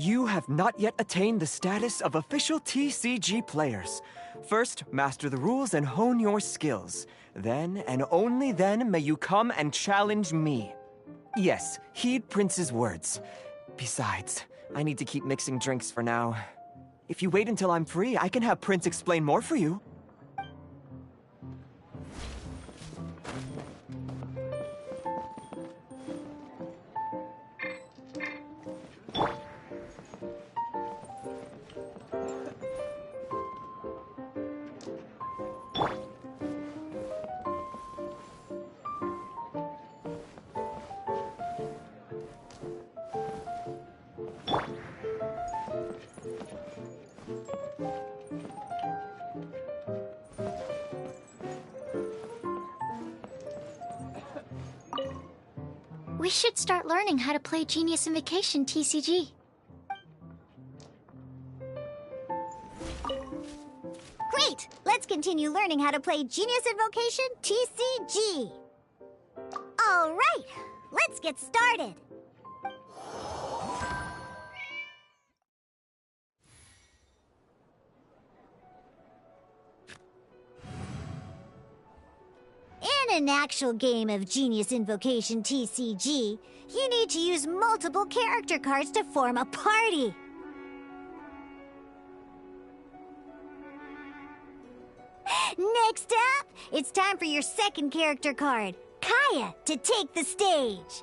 You have not yet attained the status of official TCG players. First, master the rules and hone your skills. Then, and only then, may you come and challenge me. Yes, heed Prince's words. Besides, I need to keep mixing drinks for now. If you wait until I'm free, I can have Prince explain more for you. We should start learning how to play Genius Invocation TCG. Great! Let's continue learning how to play Genius Invocation TCG. All right, let's get started. In an actual game of Genius Invocation TCG, you need to use multiple character cards to form a party. Next up, it's time for your second character card, Kaya, to take the stage.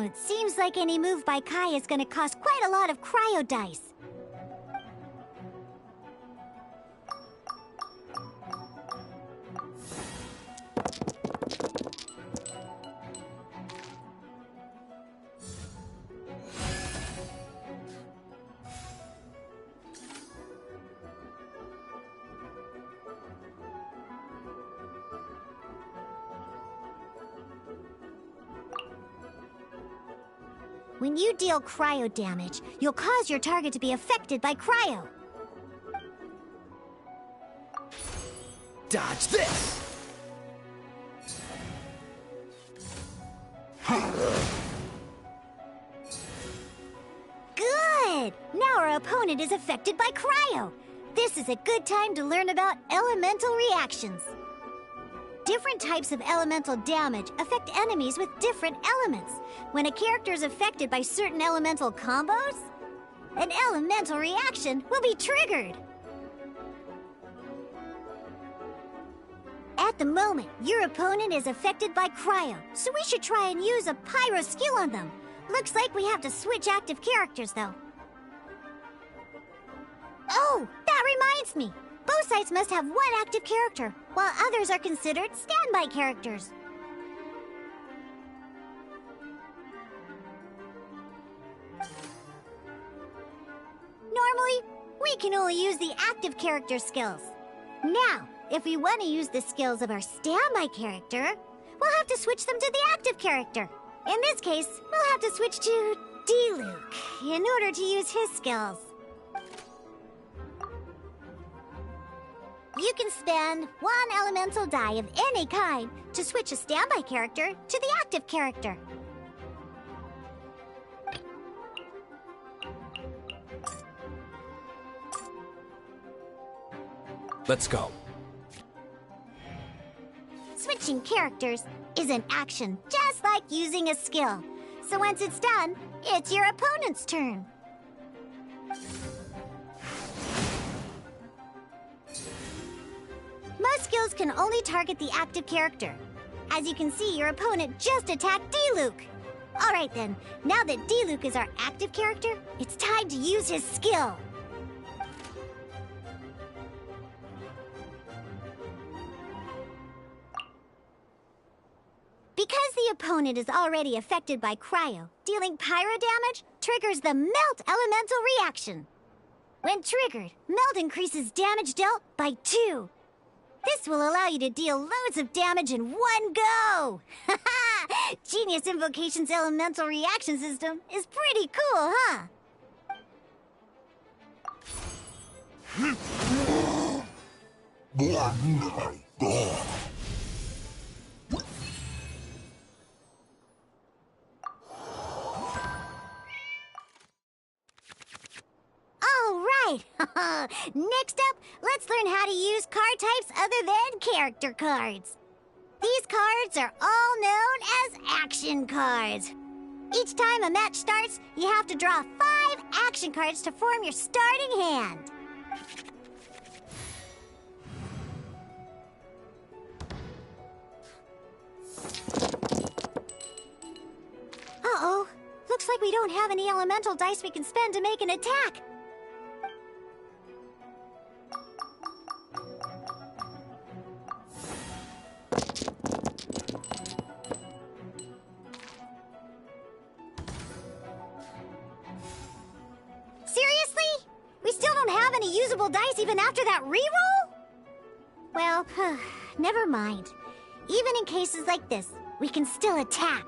It seems like any move by Kaya is going to cost quite a lot of cryo dice. When you deal cryo damage, you'll cause your target to be affected by cryo. Dodge this! Good! Now our opponent is affected by cryo. This is a good time to learn about elemental reactions. Different types of elemental damage affect enemies with different elements. When a character is affected by certain elemental combos, an elemental reaction will be triggered. At the moment, your opponent is affected by cryo, so we should try and use a pyro skill on them. Looks like we have to switch active characters, though. Oh, that reminds me. Both sides must have one active character, while others are considered standby characters. Normally, we can only use the active character skills. Now, if we want to use the skills of our standby character, we'll have to switch them to the active character. In this case, we'll have to switch to D-Luke in order to use his skills. You can spend one elemental die of any kind to switch a standby character to the active character. Let's go. Switching characters is an action, just like using a skill. So once it's done, it's your opponent's turn. Most skills can only target the active character. As you can see, your opponent just attacked D-Luke. Alright then, now that D-Luke is our active character, it's time to use his skill. Because the opponent is already affected by cryo, dealing pyro damage triggers the Melt elemental reaction. When triggered, Melt increases damage dealt by 2. This will allow you to deal loads of damage in one go! Haha! Genius Invocation's elemental reaction system is pretty cool, huh? Next up, let's learn how to use card types other than character cards. These cards are all known as action cards. Each time a match starts, you have to draw 5 action cards to form your starting hand. Uh-oh. Looks like we don't have any elemental dice we can spend to make an attack. Seriously? We still don't have any usable dice even after that reroll? Well, never mind. Even in cases like this, we can still attack.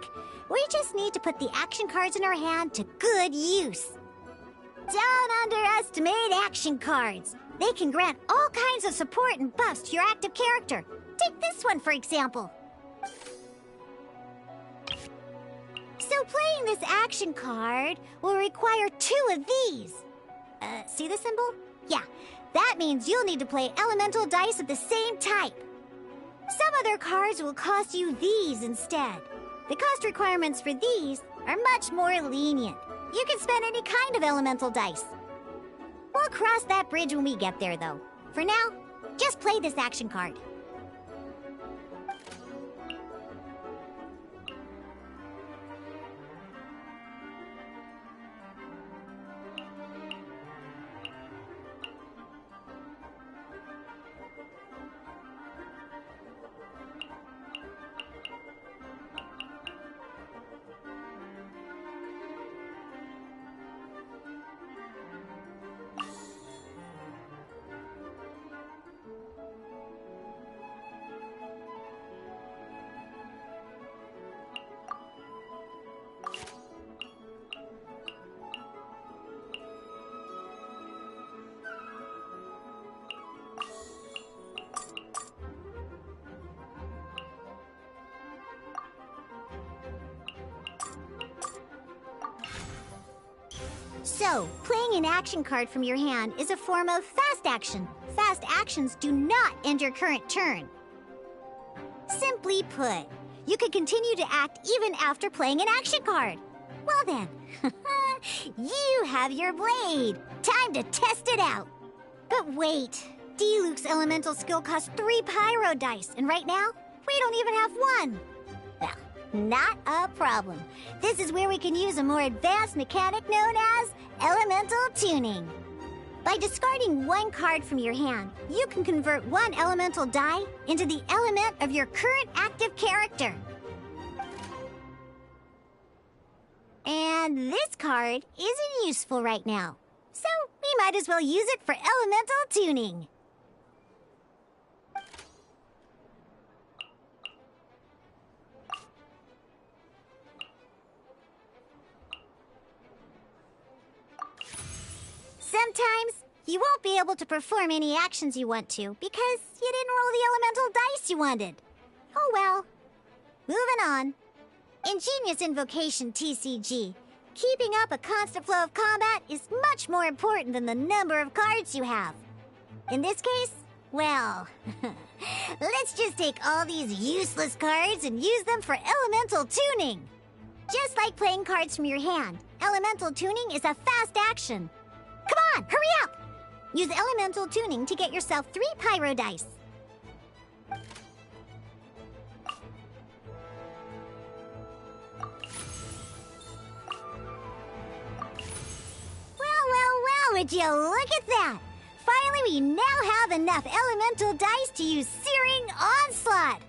We just need to put the action cards in our hand to good use. Don't underestimate action cards. They can grant all kinds of support and buffs to your active character. Take this one, for example. So playing this action card will require 2 of these. See the symbol? Yeah, that means you'll need to play elemental dice of the same type. Some other cards will cost you these instead. The cost requirements for these are much more lenient. You can spend any kind of elemental dice. We'll cross that bridge when we get there, though. For now, just play this action card. So, playing an action card from your hand is a form of fast action. Fast actions do not end your current turn. Simply put, you can continue to act even after playing an action card. Well then, you have your blade. Time to test it out. But wait, Diluc's elemental skill costs 3 pyro dice, and right now, we don't even have 1. Well, not a problem. This is where we can use a more advanced mechanic known as elemental tuning. By discarding 1 card from your hand, you can convert 1 elemental die into the element of your current active character. And this card isn't useful right now, so we might as well use it for elemental tuning. Sometimes you won't be able to perform any actions you want to because you didn't roll the elemental dice you wanted. Oh well. Moving on. In Genius Invocation TCG, keeping up a constant flow of combat is much more important than the number of cards you have. In this case, well, let's just take all these useless cards and use them for elemental tuning. Just like playing cards from your hand, elemental tuning is a fast action. Come on, hurry up! Use elemental tuning to get yourself 3 pyro dice. Well, would you look at that? Finally, we now have enough elemental dice to use Searing Onslaught.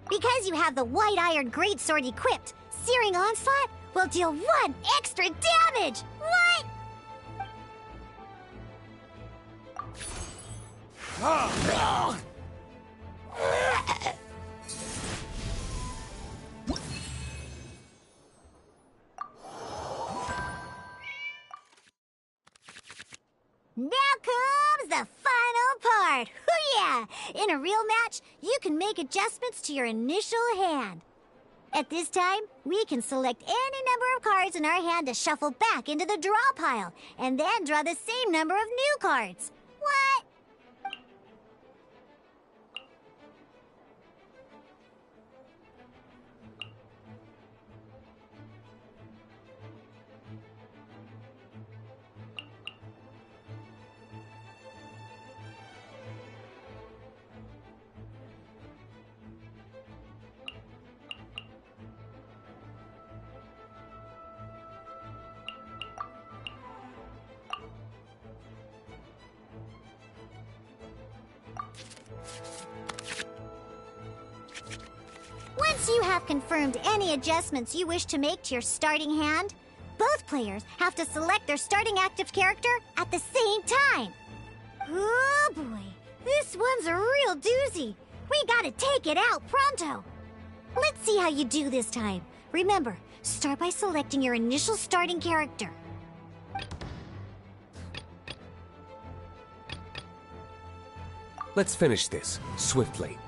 Because you have the White Iron Greatsword equipped, Searing Onslaught will deal 1 extra damage! What? Now comes the final part! Yeah! In a real match, you can make adjustments to your initial hand. At this time, we can select any number of cards in our hand to shuffle back into the draw pile, and then draw the same number of new cards. What? Once you have confirmed any adjustments you wish to make to your starting hand, both players have to select their starting active character at the same time. Oh boy, this one's a real doozy. We gotta take it out pronto. Let's see how you do this time. Remember, start by selecting your initial starting character. Let's finish this swiftly.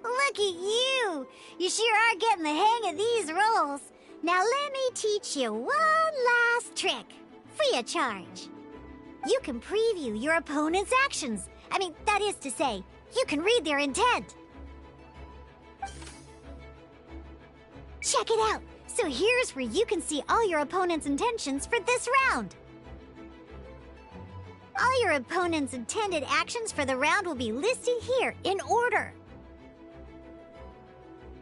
Look at you! You sure are getting the hang of these rolls. Now let me teach you one last trick, free of charge. You can preview your opponent's actions. That is to say, you can read their intent. Check it out. So here's where you can see all your opponent's intentions for this round. All your opponent's intended actions for the round will be listed here in order.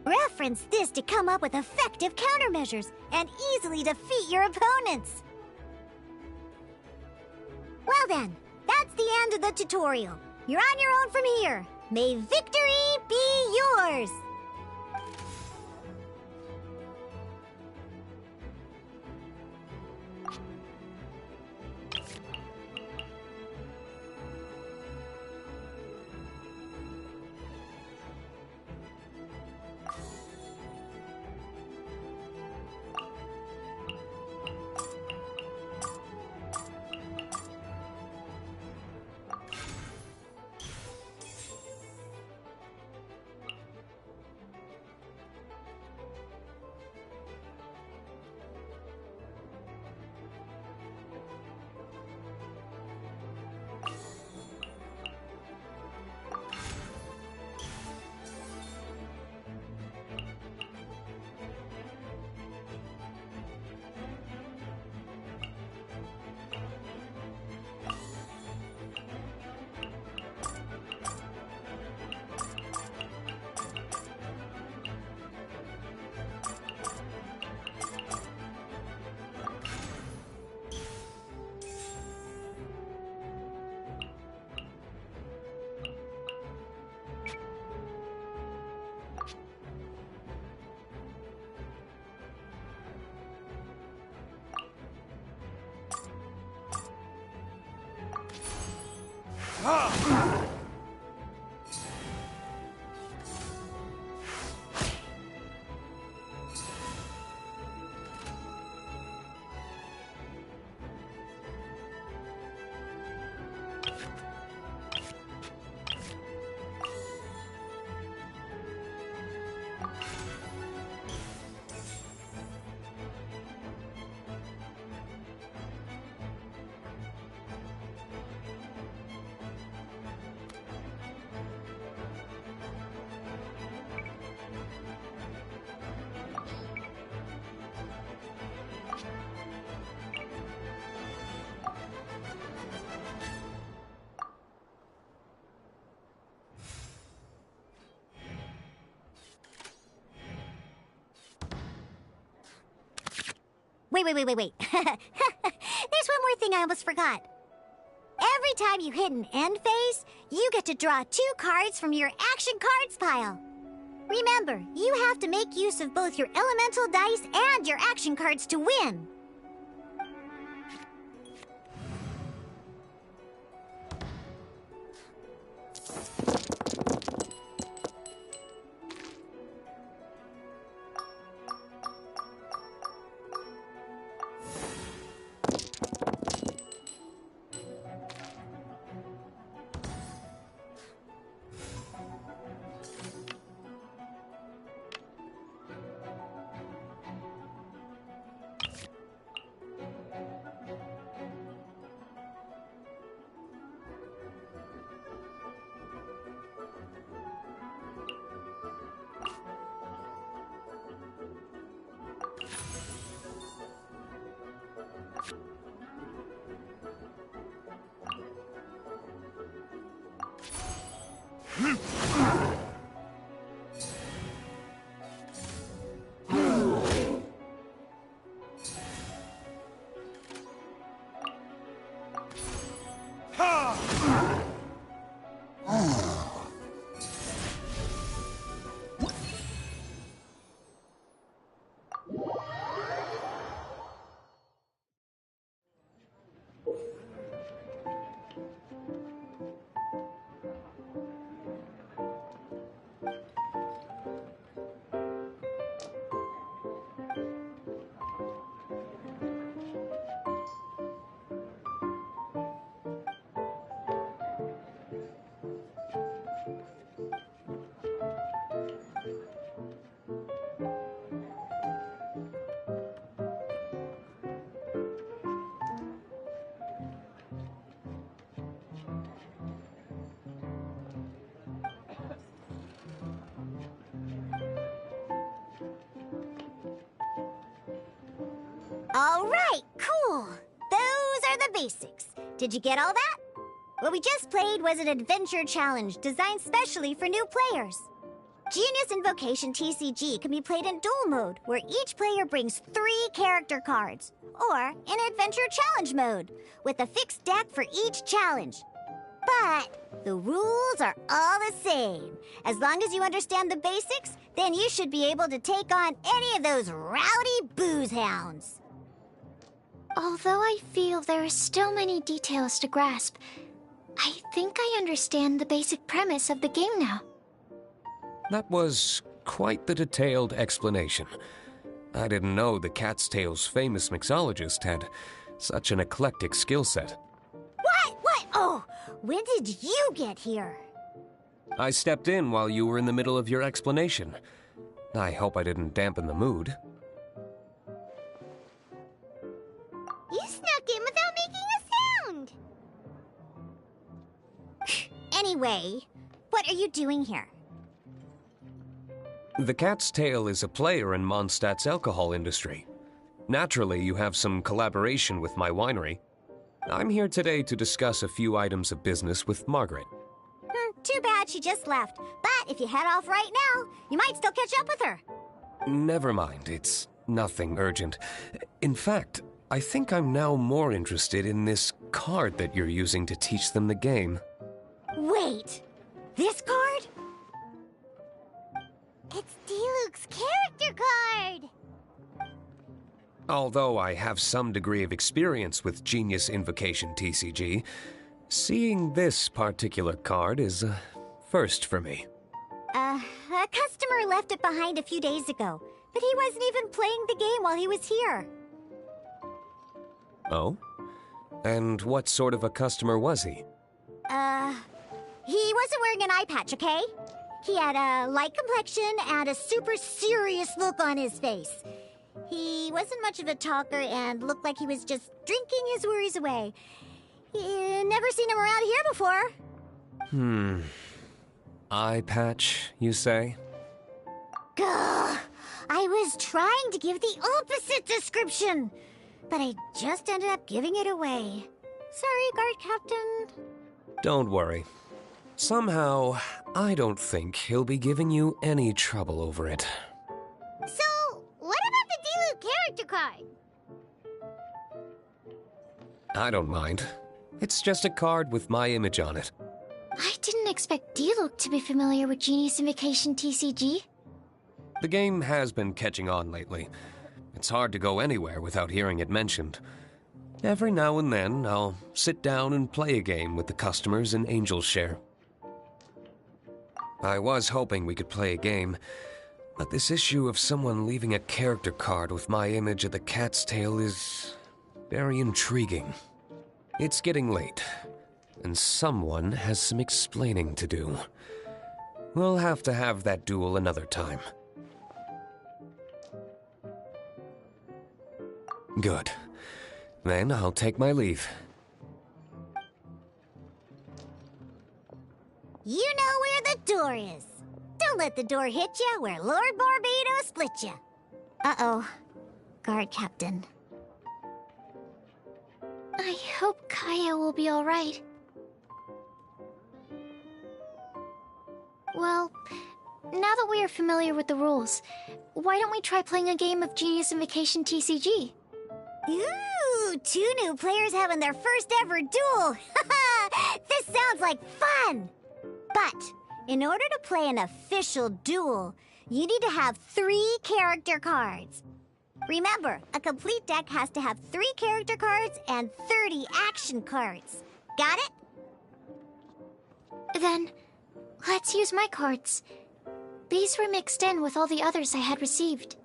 Reference this to come up with effective countermeasures and easily defeat your opponents. Well then, that's the end of the tutorial. You're on your own from here. May victory be yours! Wait. There's one more thing I almost forgot. Every time you hit an end phase, you get to draw 2 cards from your action cards pile. Remember, you have to make use of both your elemental dice and your action cards to win. All right, cool. Those are the basics. Did you get all that? What we just played was an adventure challenge designed specially for new players. Genius Invocation TCG can be played in duel mode, where each player brings 3 character cards, or in adventure challenge mode, with a fixed deck for each challenge. But the rules are all the same. As long as you understand the basics, then you should be able to take on any of those rowdy booze hounds. Although I feel there are still many details to grasp, I think I understand the basic premise of the game now. That was quite the detailed explanation. I didn't know the Cat's Tail's famous mixologist had such an eclectic skill set. What? Oh, when did you get here? I stepped in while you were in the middle of your explanation. I hope I didn't dampen the mood. You snuck in without making a sound! Anyway, what are you doing here? The Cat's Tail is a player in Mondstadt's alcohol industry. Naturally, you have some collaboration with my winery. I'm here today to discuss a few items of business with Margaret. Too bad she just left. But if you head off right now, you might still catch up with her. Never mind, it's nothing urgent. In fact, I think I'm now more interested in this card that you're using to teach them the game. Wait, this card? It's Diluc's character card! Although I have some degree of experience with Genius Invocation TCG, seeing this particular card is a first for me. A customer left it behind a few days ago, but he wasn't even playing the game while he was here. Oh? And what sort of a customer was he? He wasn't wearing an eye patch, okay? He had a light complexion and a super serious look on his face. He wasn't much of a talker and looked like he was just drinking his worries away. Never seen him around here before. Eye patch, you say? Gah! I was trying to give the opposite description, but I just ended up giving it away. Sorry, guard captain. Don't worry. Somehow, I don't think he'll be giving you any trouble over it. So, what about the Diluc character card? I don't mind. It's just a card with my image on it. I didn't expect Diluc to be familiar with Genius Invocation TCG. The game has been catching on lately. It's hard to go anywhere without hearing it mentioned. Every now and then, I'll sit down and play a game with the customers in Angel's Share. I was hoping we could play a game, but this issue of someone leaving a character card with my image of the cat's tail is very intriguing. It's getting late, and someone has some explaining to do. We'll have to have that duel another time. Good. Then I'll take my leave. You know where the door is. Don't let the door hit you where Lord Barbados split you. Uh-oh. Guard Captain. I hope Kaya will be alright. Well, now that we are familiar with the rules, why don't we try playing a game of Genius Invocation TCG? Ooh, 2 new players having their first ever duel. This sounds like fun! But, in order to play an official duel, you need to have 3 character cards. Remember, a complete deck has to have 3 character cards and 30 action cards. Got it? Then, let's use my cards. These were mixed in with all the others I had received.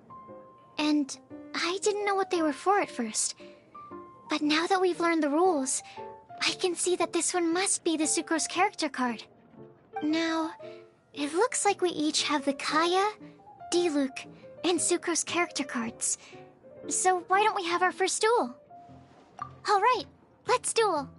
And I didn't know what they were for at first. But now that we've learned the rules, I can see that this one must be the Sucrose character card. Now, it looks like we each have the Kaya, Diluc, and Sucrose character cards. So why don't we have our first duel? Alright, let's duel.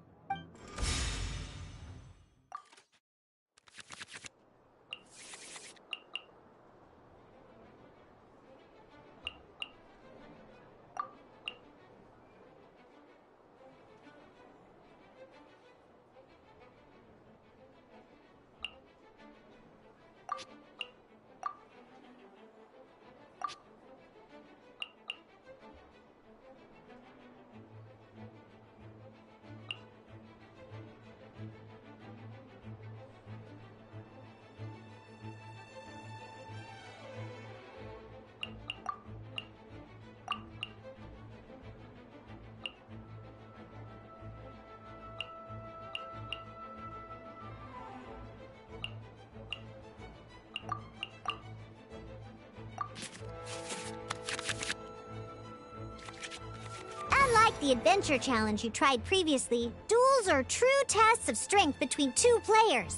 Unlike the adventure challenge you tried previously, duels are true tests of strength between 2 players.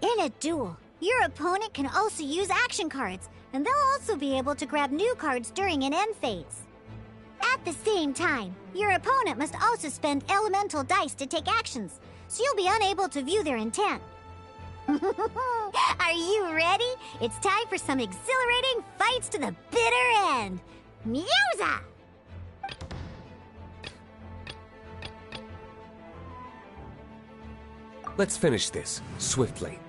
In a duel, your opponent can also use action cards, and they'll also be able to grab new cards during an end phase. At the same time, your opponent must also spend elemental dice to take actions, so you'll be unable to view their intent. Are you ready? It's time for some exhilarating fights to the bitter end. Musa! Let's finish this swiftly.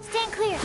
Stand clear.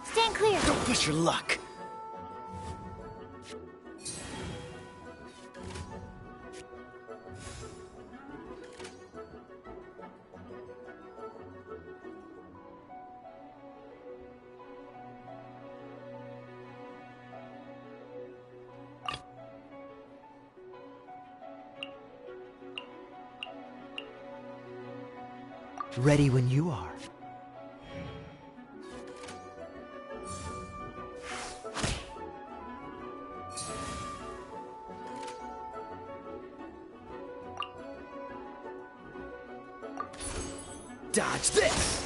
Stand clear. Don't push your luck. Ready when you are. Dodge this!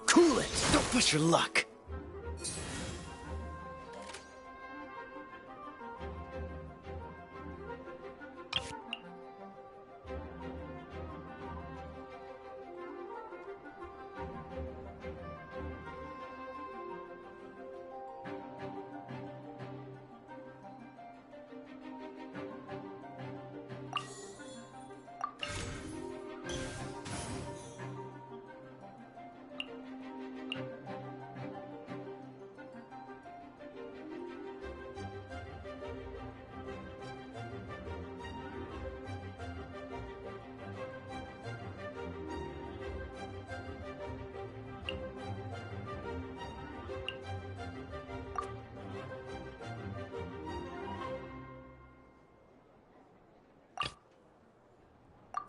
Cool it! Don't push your luck!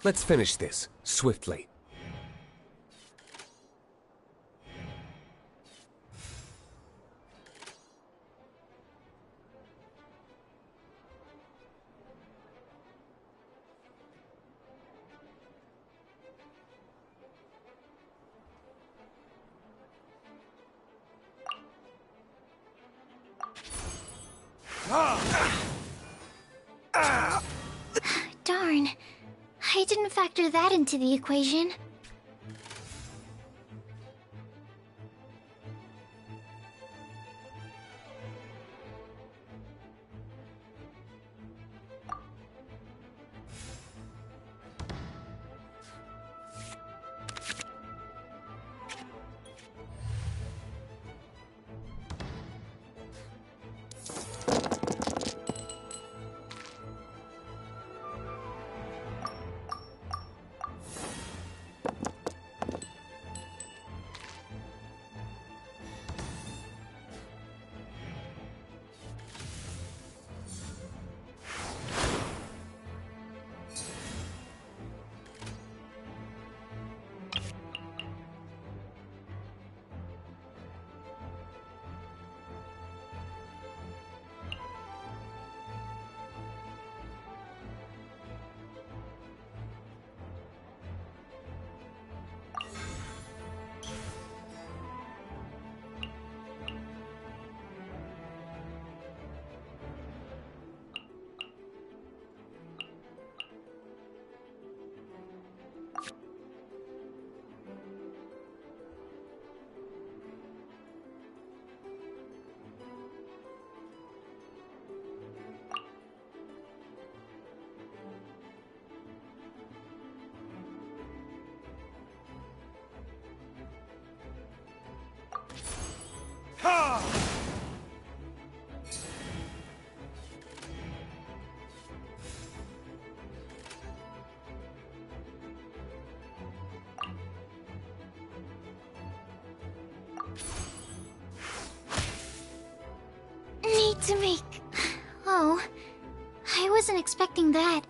Let's finish this, swiftly. I didn't factor that into the equation. Need to make... Oh, I wasn't expecting that.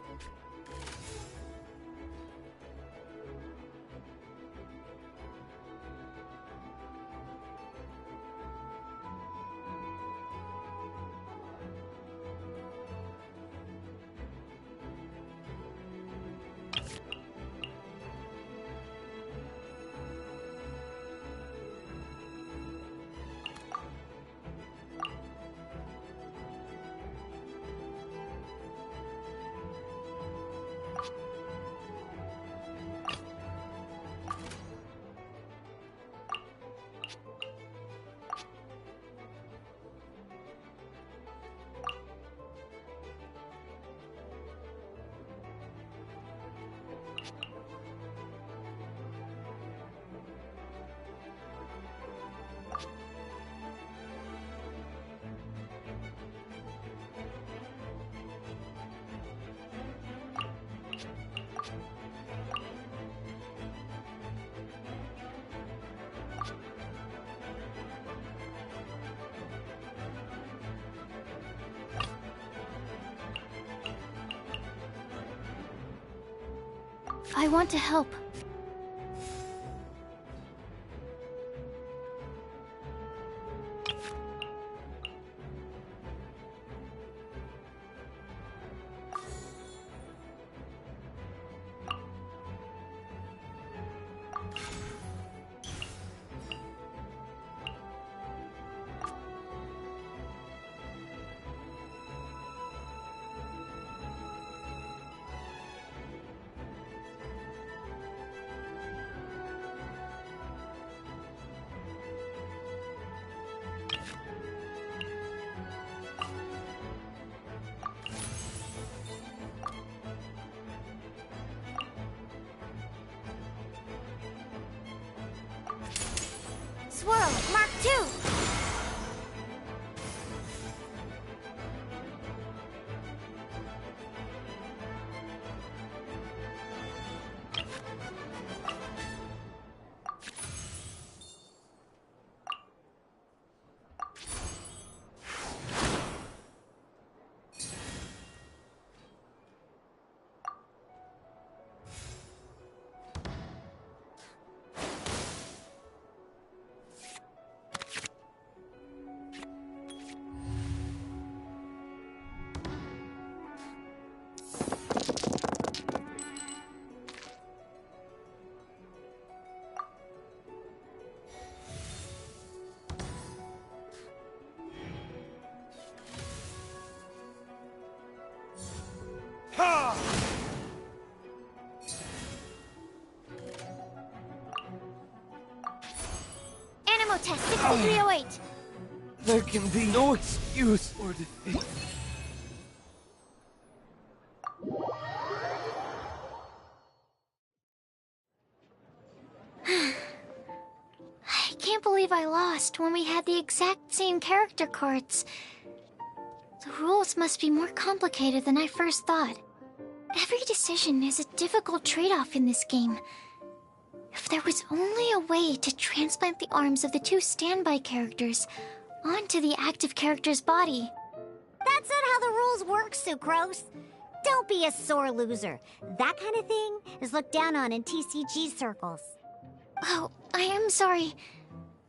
I want to help. Swirl, Mark 2! demo test 6308. There can be no excuse for defeat. I can't believe I lost when we had the exact same character cards. The rules must be more complicated than I first thought. Every decision is a difficult trade-off in this game. If there was only a way to transplant the arms of the two standby characters onto the active character's body. That's not how the rules work, Sucrose. Don't be a sore loser. That kind of thing is looked down on in TCG circles. Oh, I am sorry.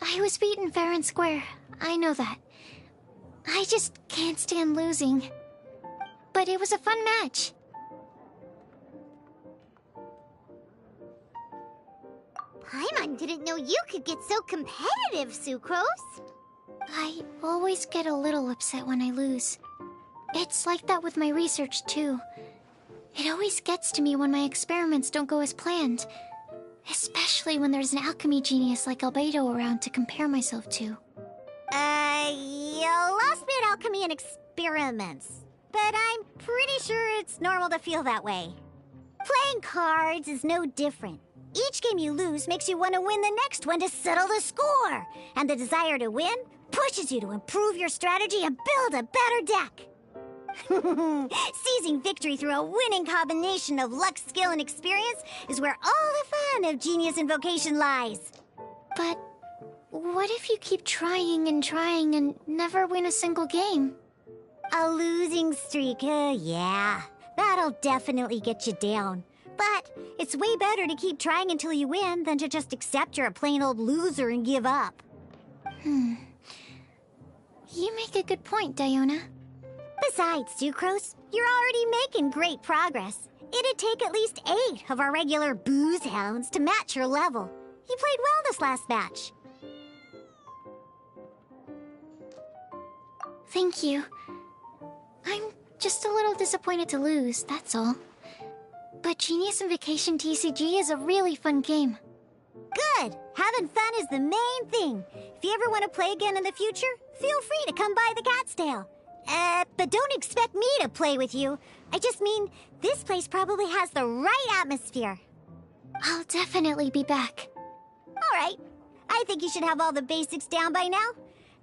I was beaten fair and square. I know that. I just can't stand losing. But it was a fun match. Paimon didn't know you could get so competitive, Sucrose. I always get a little upset when I lose. It's like that with my research, too. It always gets to me when my experiments don't go as planned. Especially when there's an alchemy genius like Albedo around to compare myself to. You lost me at alchemy and experiments. But I'm pretty sure it's normal to feel that way. Playing cards is no different. Each game you lose makes you want to win the next one to settle the score. And the desire to win pushes you to improve your strategy and build a better deck. Seizing victory through a winning combination of luck, skill, and experience is where all the fun of Genius Invocation lies. But what if you keep trying and never win a single game? A losing streak, yeah. That'll definitely get you down. But it's way better to keep trying until you win than to just accept you're a plain old loser and give up. You make a good point, Diona. Besides, Sucrose, you're already making great progress. It'd take at least 8 of our regular booze hounds to match your level. You played well this last match. Thank you. I'm just a little disappointed to lose, that's all. But Genius Invocation TCG is a really fun game. Good! Having fun is the main thing. If you ever want to play again in the future, feel free to come by the Cat's Tail. But don't expect me to play with you. I just mean, this place probably has the right atmosphere. I'll definitely be back. All right. I think you should have all the basics down by now.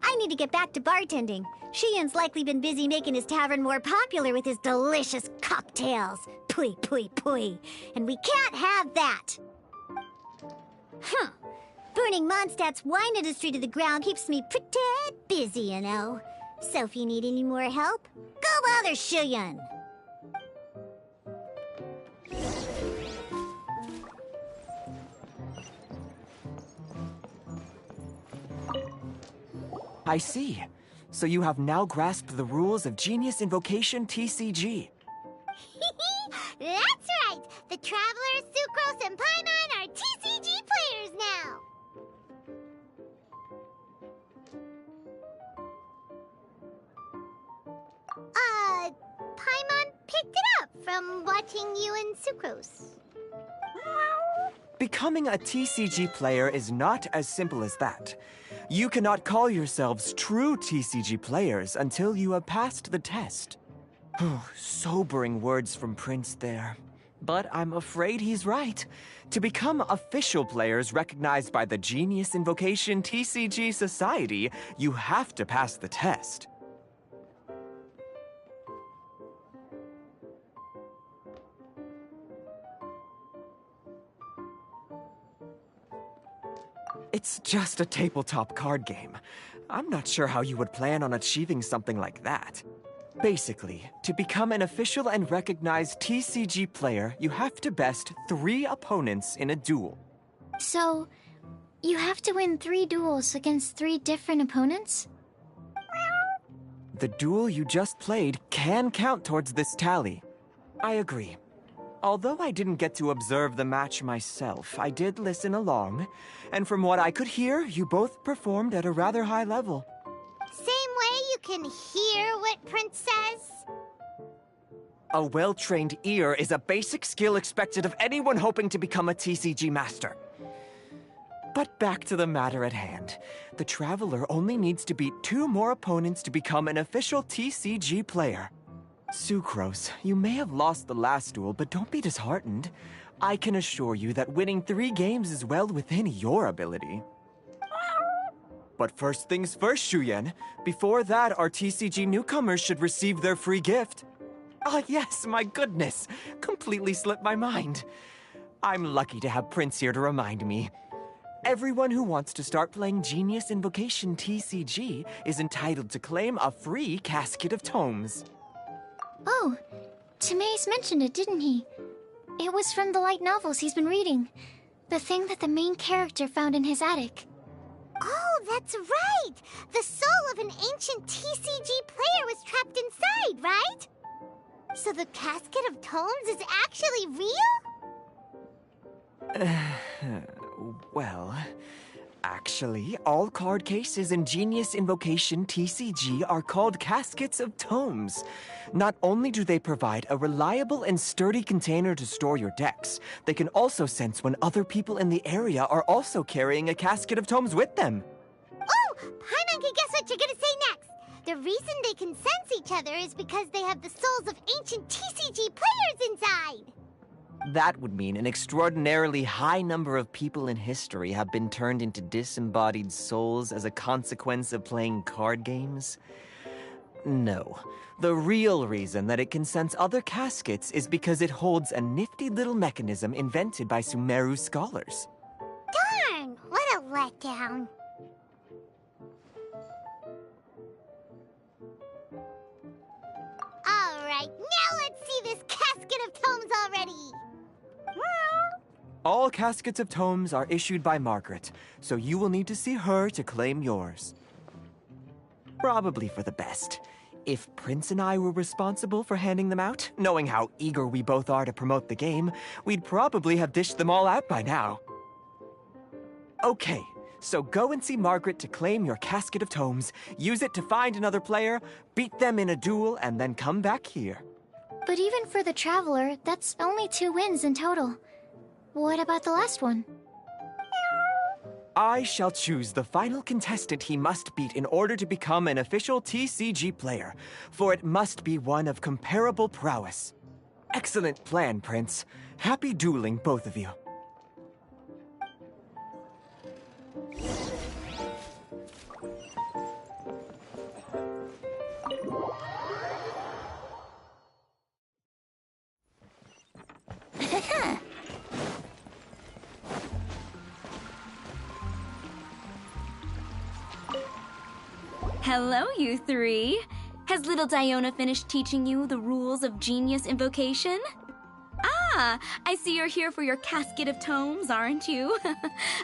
I need to get back to bartending. Shiyan's likely been busy making his tavern more popular with his delicious cocktails. Pui, pui, pui. And we can't have that. Burning Mondstadt's wine industry to the ground keeps me pretty busy, you know. So if you need any more help, go bother Shiyan. I see. So you have now grasped the rules of Genius Invocation TCG. That's right! The Travelers, Sucrose, and Paimon are TCG players now! Paimon picked it up from watching you and Sucrose. Becoming a TCG player is not as simple as that. You cannot call yourselves true TCG players until you have passed the test. Sobering words from Prince there. But I'm afraid he's right. To become official players recognized by the Genius Invocation TCG Society, you have to pass the test. It's just a tabletop card game. I'm not sure how you would plan on achieving something like that. Basically, to become an official and recognized TCG player, you have to best 3 opponents in a duel. So, you have to win 3 duels against 3 different opponents? The duel you just played can count towards this tally. I agree. Although I didn't get to observe the match myself, I did listen along, and from what I could hear, you both performed at a rather high level. Same way you can hear what Prince says? A well-trained ear is a basic skill expected of anyone hoping to become a TCG master. But back to the matter at hand. The Traveler only needs to beat 2 more opponents to become an official TCG player. Sucrose, you may have lost the last duel, but don't be disheartened. I can assure you that winning 3 games is well within your ability. But first things first, Shuyen. Before that, our TCG newcomers should receive their free gift. Ah, yes, my goodness. Completely slipped my mind. I'm lucky to have Prince here to remind me. Everyone who wants to start playing Genius Invocation TCG is entitled to claim a free casket of tomes. Oh, Timaeus mentioned it, didn't he? It was from the light novels he's been reading. The thing that the main character found in his attic. Oh, that's right! The soul of an ancient TCG player was trapped inside, right? So the casket of tomes is actually real? Well, actually, all card cases in Genius Invocation TCG are called caskets of tomes. Not only do they provide a reliable and sturdy container to store your decks, they can also sense when other people in the area are also carrying a casket of tomes with them. Oh, Paimon can guess what you're gonna say next. The reason they can sense each other is because they have the souls of ancient TCG players inside. That would mean an extraordinarily high number of people in history have been turned into disembodied souls as a consequence of playing card games. No. The real reason that it can sense other caskets is because it holds a nifty little mechanism invented by Sumeru scholars. Darn, what a letdown. Alright, now let's see this casket of tomes already. All caskets of tomes are issued by Margaret, so you will need to see her to claim yours. Probably for the best. If Prince and I were responsible for handing them out, knowing how eager we both are to promote the game, we'd probably have dished them all out by now. Okay, so go and see Margaret to claim your casket of tomes, use it to find another player, beat them in a duel, and then come back here. But even for the Traveler, that's only 2 wins in total. What about the last one? I shall choose the final contestant he must beat in order to become an official TCG player, for it must be one of comparable prowess. Excellent plan, Prince. Happy dueling, both of you. Hello, you 3. Has little Diona finished teaching you the rules of Genius Invocation? Ah, I see you're here for your casket of tomes, aren't you?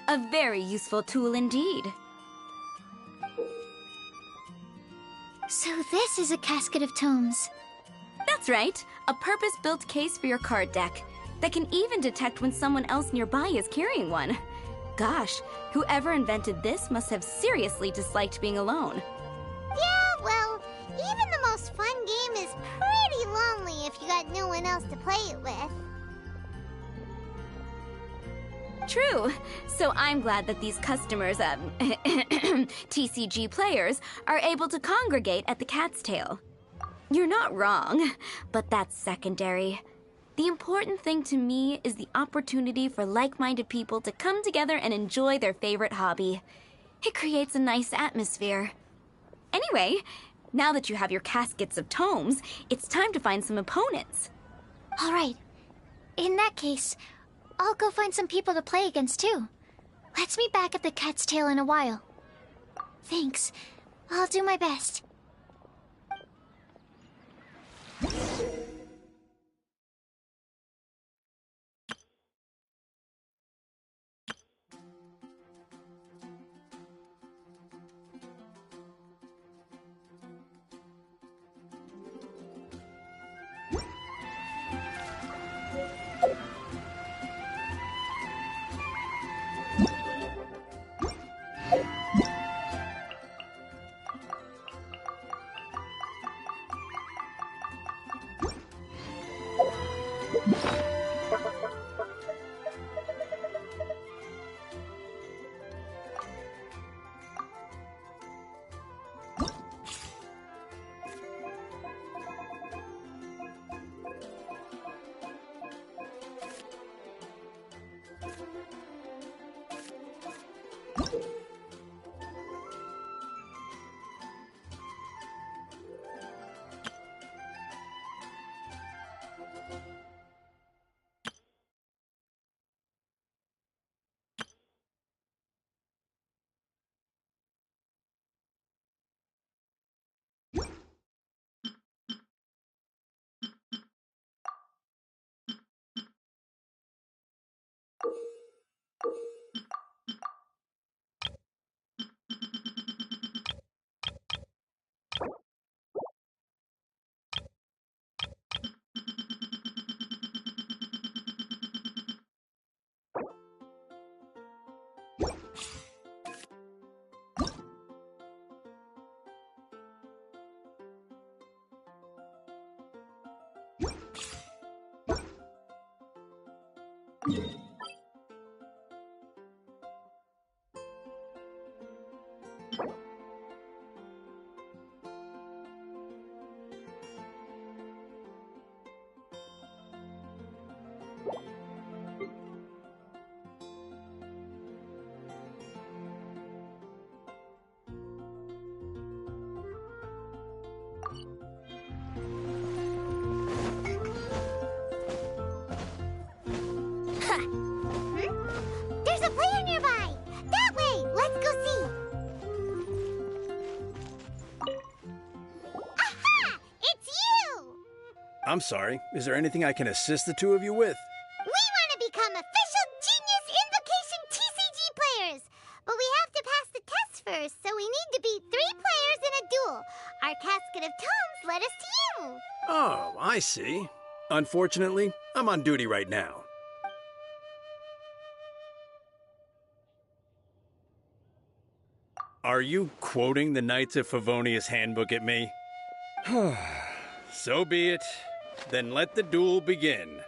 A very useful tool indeed. So this is a casket of tomes. That's right, a purpose-built case for your card deck that can even detect when someone else nearby is carrying one. Gosh, whoever invented this must have seriously disliked being alone. Yeah, well, even the most fun game is pretty lonely if you got no one else to play it with. True. So I'm glad that these customers, TCG players, are able to congregate at the Cat's Tail. You're not wrong, but that's secondary. The important thing to me is the opportunity for like-minded people to come together and enjoy their favorite hobby. It creates a nice atmosphere. Anyway, now that you have your caskets of tomes, it's time to find some opponents. All right. In that case, I'll go find some people to play against too. Let's meet back at the Cat's Tail in a while. Thanks. I'll do my best. There's a player nearby! That way! Let's go see! Aha! It's you! I'm sorry. Is there anything I can assist the two of you with? We want to become official Genius Invocation TCG players! But we have to pass the test first, so we need to beat 3 players in a duel. Our Casket of Tomes led us to you! Oh, I see. Unfortunately, I'm on duty right now. Are you quoting the Knights of Favonius handbook at me? So be it. Then let the duel begin.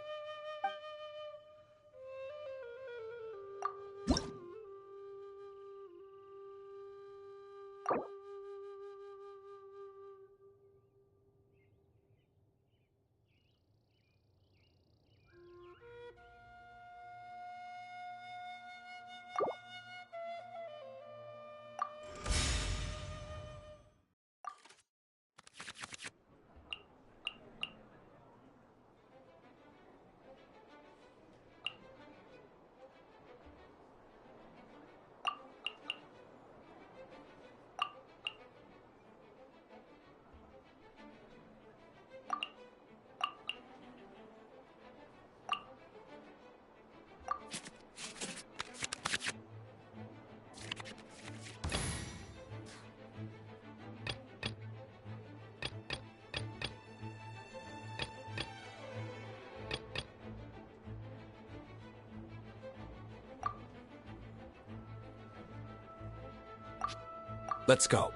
Let's go.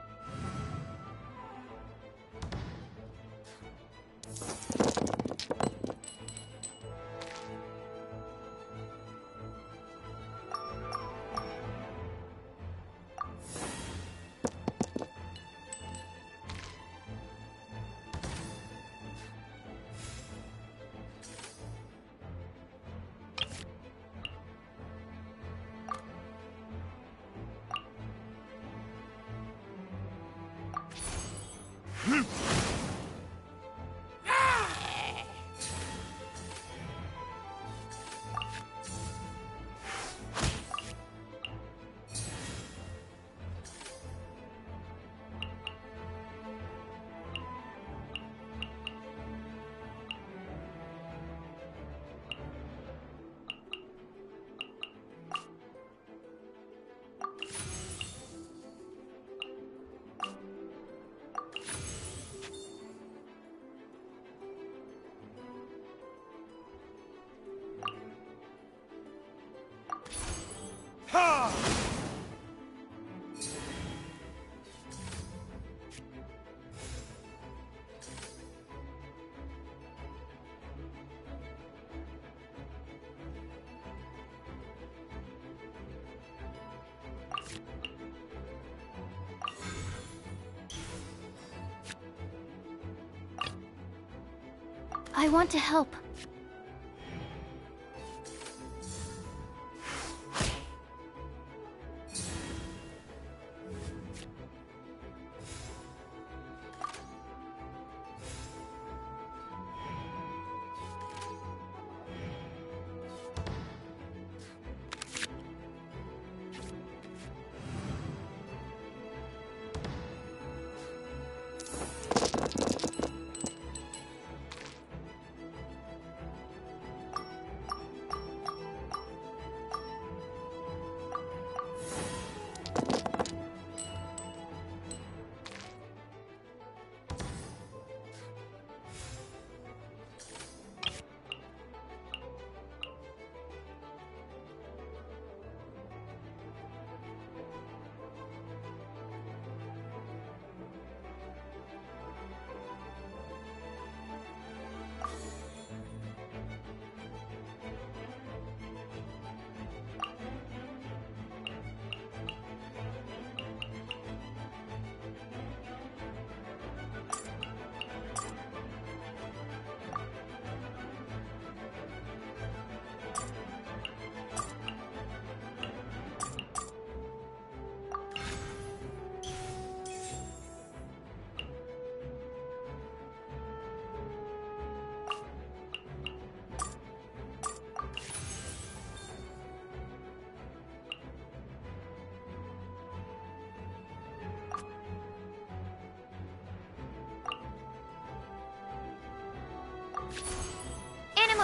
I want to help.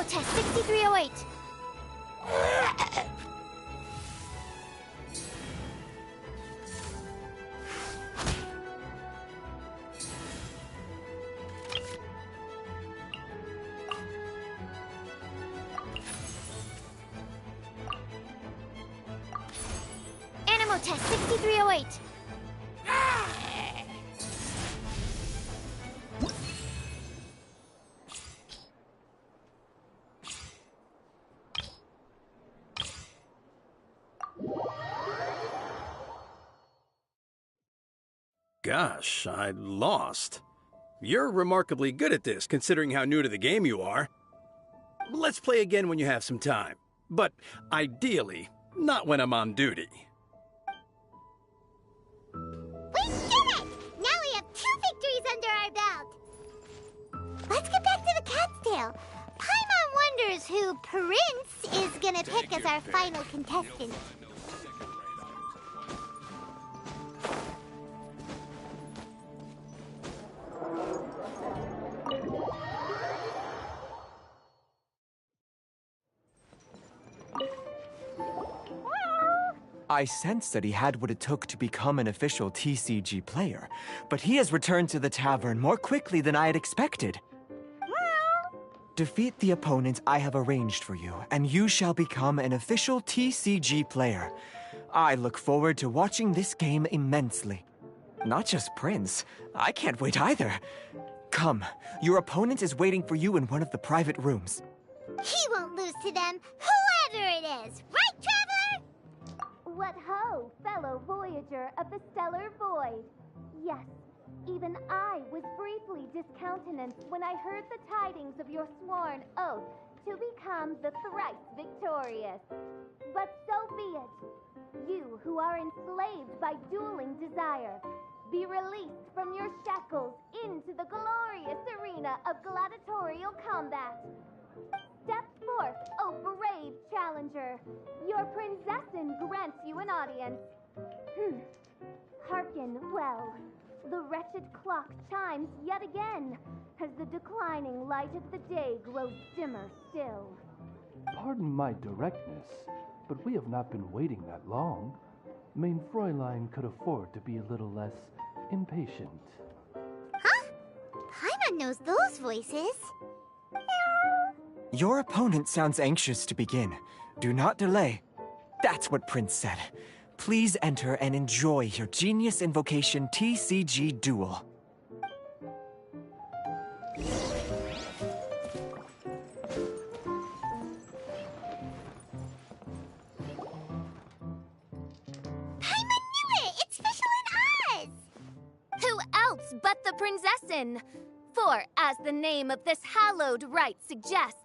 Animo test 6308. Animo test 6308. Gosh, I lost. You're remarkably good at this, considering how new to the game you are. Let's play again when you have some time. But ideally, not when I'm on duty. We did it! Now we have 2 victories under our belt. Let's get back to the cat's tail. Paimon wonders who Prince is gonna pick as our final contestant. I sensed that he had what it took to become an official TCG player, but he has returned to the tavern more quickly than I had expected. Defeat the opponent I have arranged for you, and you shall become an official TCG player. I look forward to watching this game immensely. Not just Prince. I can't wait either. Come, your opponent is waiting for you in one of the private rooms. He won't lose to them, whoever it is. Right, Traveler? What ho, fellow voyager of the stellar void. Yes, even I was briefly discountenanced when I heard the tidings of your sworn oath to become the thrice victorious. But so be it. You who are enslaved by dueling desire, be released from your shackles into the glorious arena of gladiatorial combat. Step forth, O brave challenger. Your princessin grants you an audience. Hearken well. The wretched clock chimes yet again, as the declining light of the day grows dimmer still. Pardon my directness, but we have not been waiting that long. Mein Fräulein could afford to be a little less impatient. Huh? Paimon knows those voices. Your opponent sounds anxious to begin. Do not delay. That's what Prince said. Please enter and enjoy your Genius Invocation TCG Duel. Paimon knew it! It's Fischl and Oz! Who else but the Princessin? For, as the name of this hallowed rite suggests,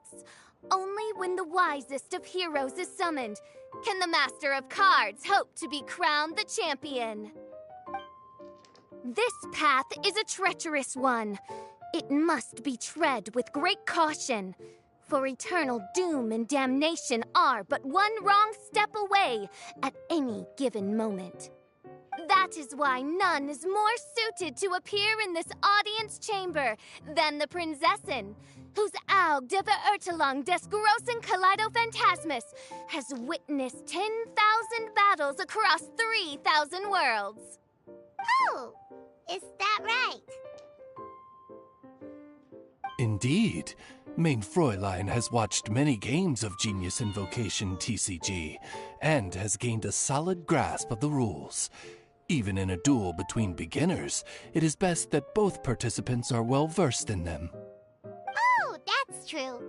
only when the wisest of heroes is summoned can the Master of Cards hope to be crowned the champion. This path is a treacherous one. It must be tread with great caution, for eternal doom and damnation are but one wrong step away at any given moment. That is why none is more suited to appear in this audience chamber than the Princessin, whose Aug de Beurtelang des großen Kaleido-Phantasmus has witnessed 10,000 battles across 3,000 worlds. Oh, is that right? Indeed. Mein Fräulein has watched many games of Genius Invocation TCG, and has gained a solid grasp of the rules. Even in a duel between beginners, it is best that both participants are well versed in them. Oh, that's true.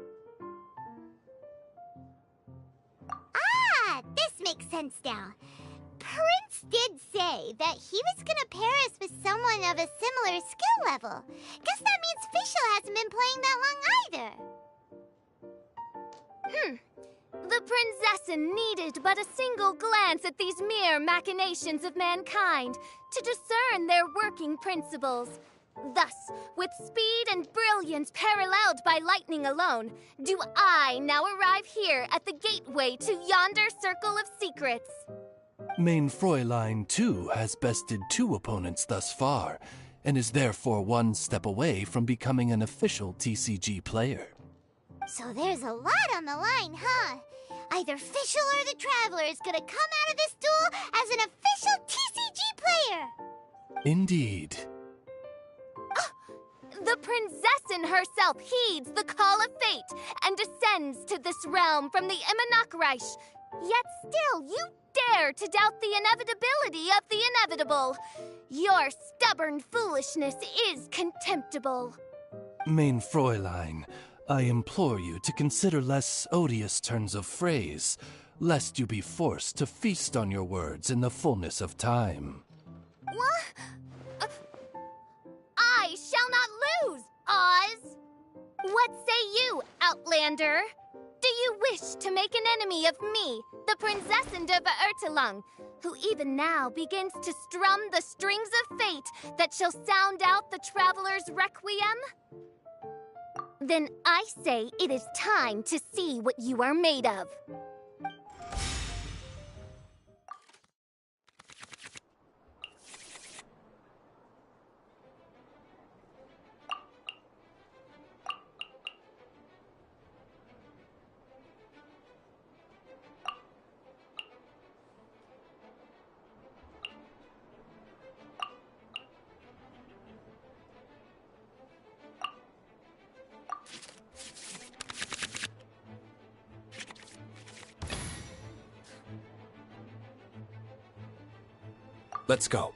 Ah, this makes sense now. Prince did say that he was gonna pair us with someone of a similar skill level. Guess that means Fischl hasn't been playing that long either. The Princessin needed but a single glance at these mere machinations of mankind to discern their working principles. Thus, with speed and brilliance paralleled by lightning alone, do I now arrive here at the gateway to yonder circle of secrets. Mein Fräulein, too, has bested 2 opponents thus far, and is therefore one step away from becoming an official TCG player. So there's a lot on the line, huh? Either Fischl or the Traveler is gonna come out of this duel as an official TCG player! Indeed. The princessin herself heeds the call of fate and descends to this realm from the Immonakreich. Yet still, you dare to doubt the inevitability of the inevitable. Your stubborn foolishness is contemptible. Mein Fräulein, I implore you to consider less odious turns of phrase, lest you be forced to feast on your words in the fullness of time. What? I shall not lose, Oz! What say you, Outlander? Do you wish to make an enemy of me, the Princessin de Vertelung, who even now begins to strum the strings of fate that shall sound out the Traveler's Requiem? Then I say it is time to see what you are made of. Let's go.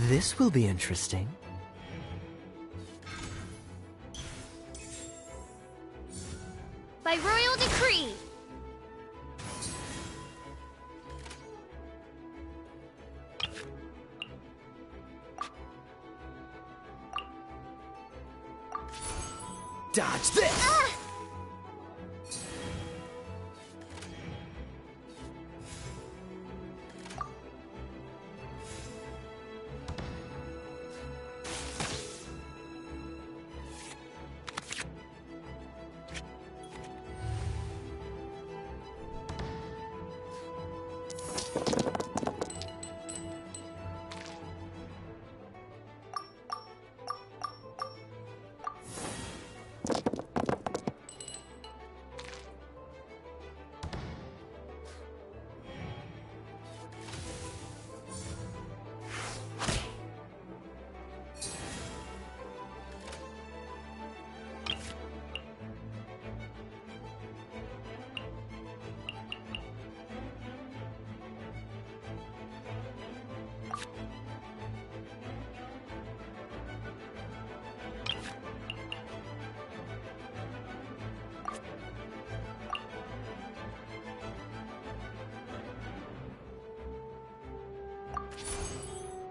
This will be interesting. By royal decree, Dodge this!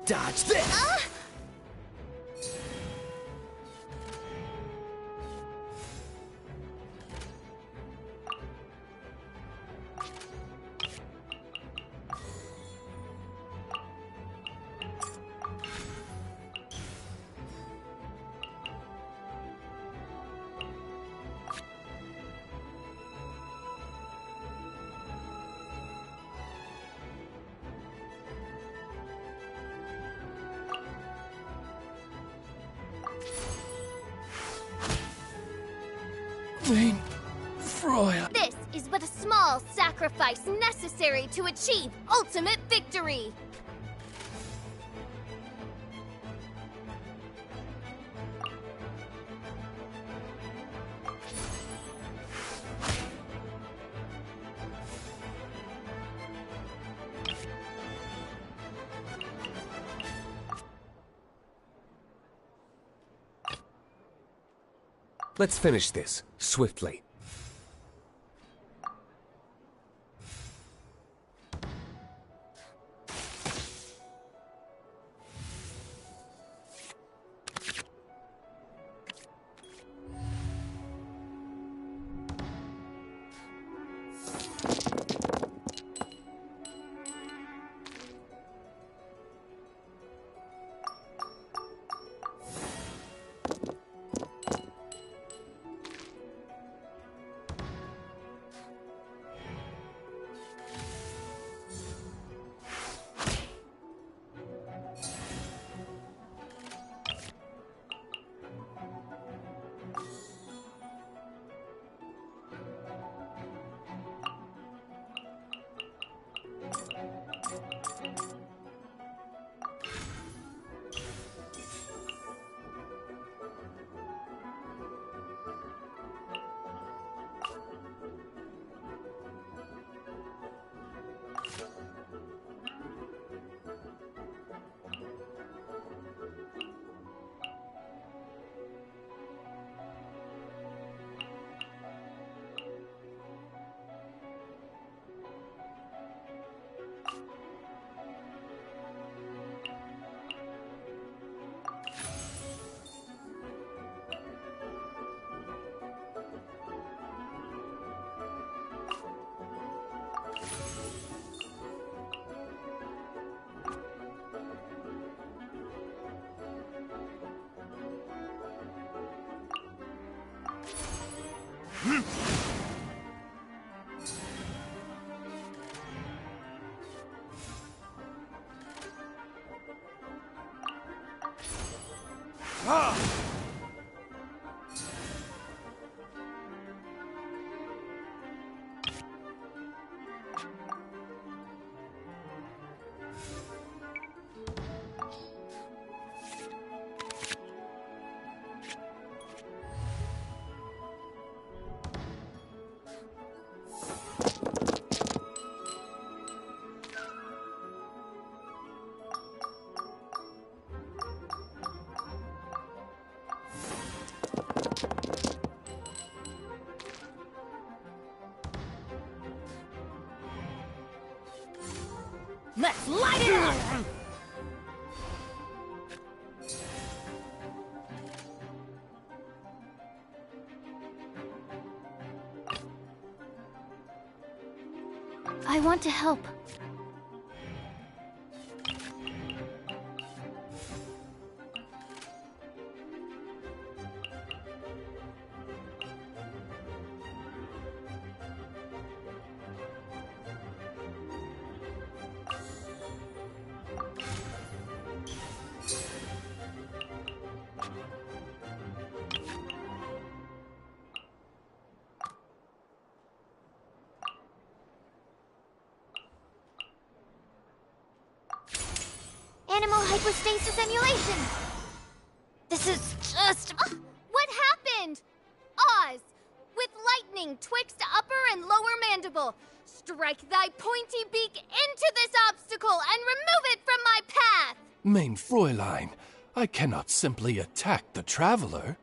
Dodge this! Main Fräulein. This is but a small sacrifice necessary to achieve ultimate victory. Let's finish this, swiftly. Let's light it up! I want to help. Animal hypostasis emulation! This is just... what happened? Oz! With lightning twixt upper and lower mandible, strike thy pointy beak into this obstacle and remove it from my path! Main Fräulein, I cannot simply attack the traveler.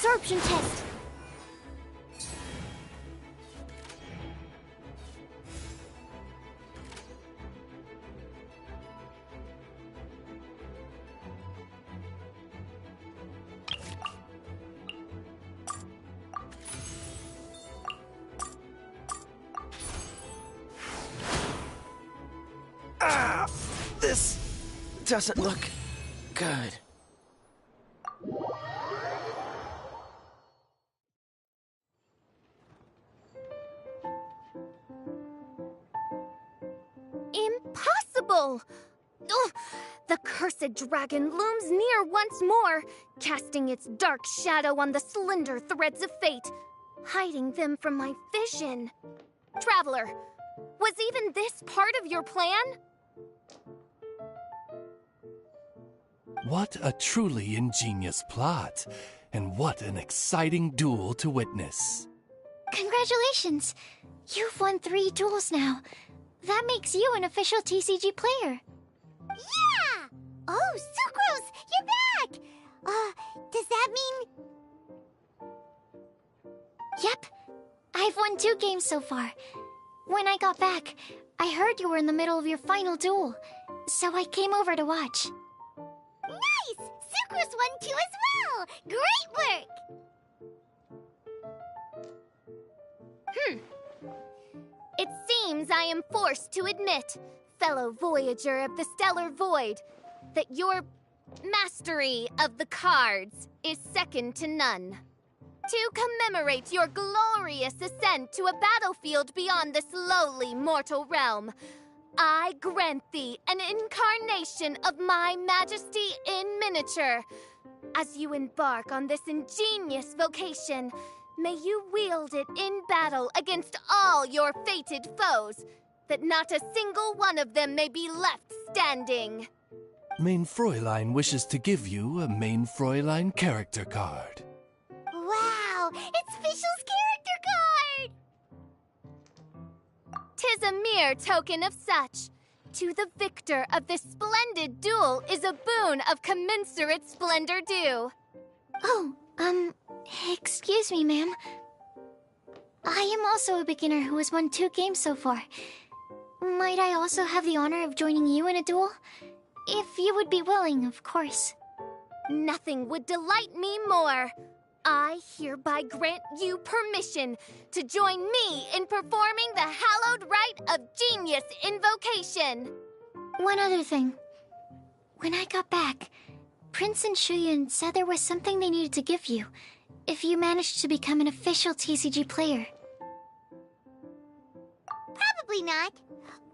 absorption test. This doesn't look good. Impossible! Ugh, the cursed dragon looms near once more, casting its dark shadow on the slender threads of fate, hiding them from my vision. Traveler, was even this part of your plan? What a truly ingenious plot, and what an exciting duel to witness. Congratulations! You've won 3 duels now. That makes you an official TCG player. Yeah! Oh, Sucrose, you're back! Does that mean... Yep. I've won 2 games so far. When I got back, I heard you were in the middle of your final duel, so I came over to watch. Nice! Sucrose won too as well! Great work! It seems I am forced to admit, fellow voyager of the stellar void, that your mastery of the cards is second to none. To commemorate your glorious ascent to a battlefield beyond this lowly mortal realm, I grant thee an incarnation of my majesty in miniature. As you embark on this ingenious vocation, may you wield it in battle against all your fated foes, that not a single one of them may be left standing. Main Fräulein wishes to give you a Main Fräulein character card. Wow! It's Fischl's character card! 'Tis a mere token of such. To the victor of this splendid duel is a boon of commensurate splendor due. Oh, excuse me, ma'am. I am also a beginner who has won 2 games so far. Might I also have the honor of joining you in a duel? If you would be willing, of course. Nothing would delight me more. I hereby grant you permission to join me in performing the hallowed rite of genius invocation. One other thing. When I got back, Prince and Shuyan said there was something they needed to give you if you managed to become an official TCG player. Probably not.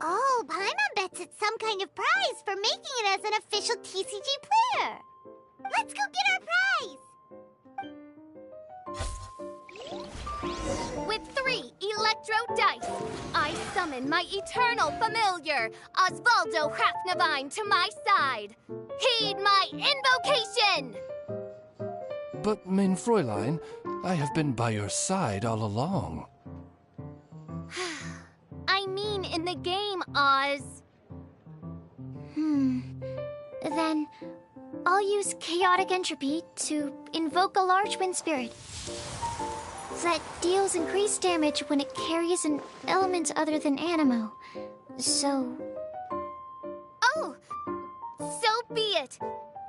Oh, Paimon bets it's some kind of prize for making it as an official TCG player. Let's go get our prize! With 3 electro dice, I summon my eternal familiar, Osvaldo Hrafnavine, to my side. Heed my invocation! But, Main Fräulein, I have been by your side all along. I mean in the game, Oz. Then, I'll use Chaotic Entropy to invoke a large wind spirit that deals increased damage when it carries an element other than Animo. So... Oh, so be it.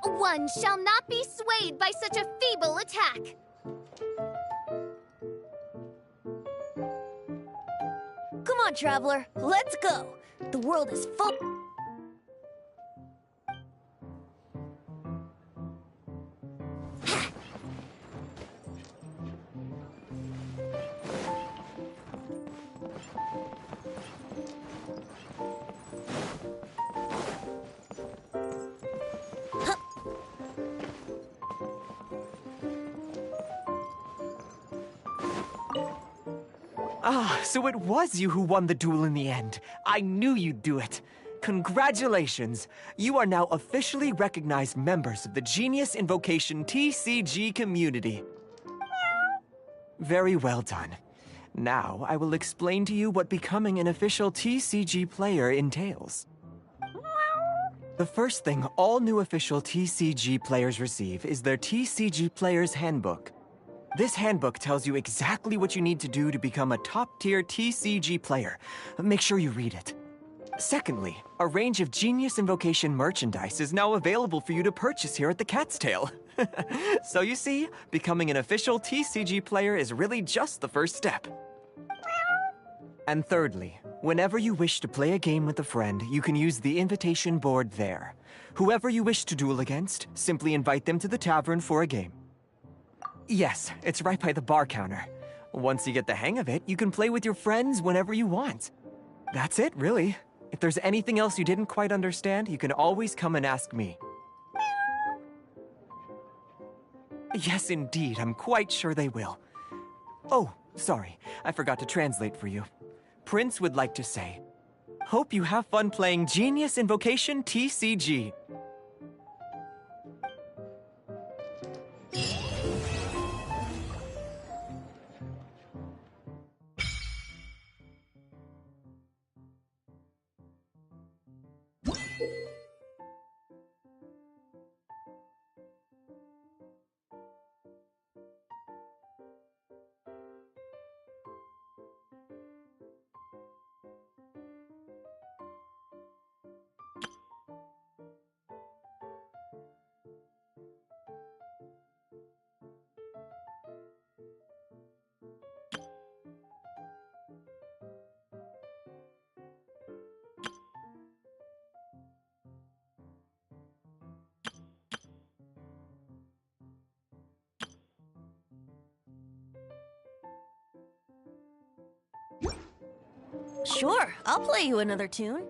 One shall not be swayed by such a feeble attack. Come on, Traveler, let's go. The world is full... Ah, so it was you who won the duel in the end. I knew you'd do it. Congratulations. You are now officially recognized members of the Genius Invocation TCG community. Very well done. Now, I will explain to you what becoming an official TCG player entails. The first thing all new official TCG players receive is their TCG Player's Handbook. This handbook tells you exactly what you need to do to become a top-tier TCG player. Make sure you read it. Secondly, a range of Genius Invocation merchandise is now available for you to purchase here at the Cat's Tail. So you see, becoming an official TCG player is really just the first step. And thirdly, whenever you wish to play a game with a friend, you can use the invitation board there. Whoever you wish to duel against, simply invite them to the tavern for a game. Yes, it's right by the bar counter. Once you get the hang of it, you can play with your friends whenever you want. That's it, really. If there's anything else you didn't quite understand, you can always come and ask me. Yes, indeed, I'm quite sure they will. Oh, sorry, I forgot to translate for you. Prince would like to say, hope you have fun playing Genius Invocation TCG. Sure, I'll play you another tune.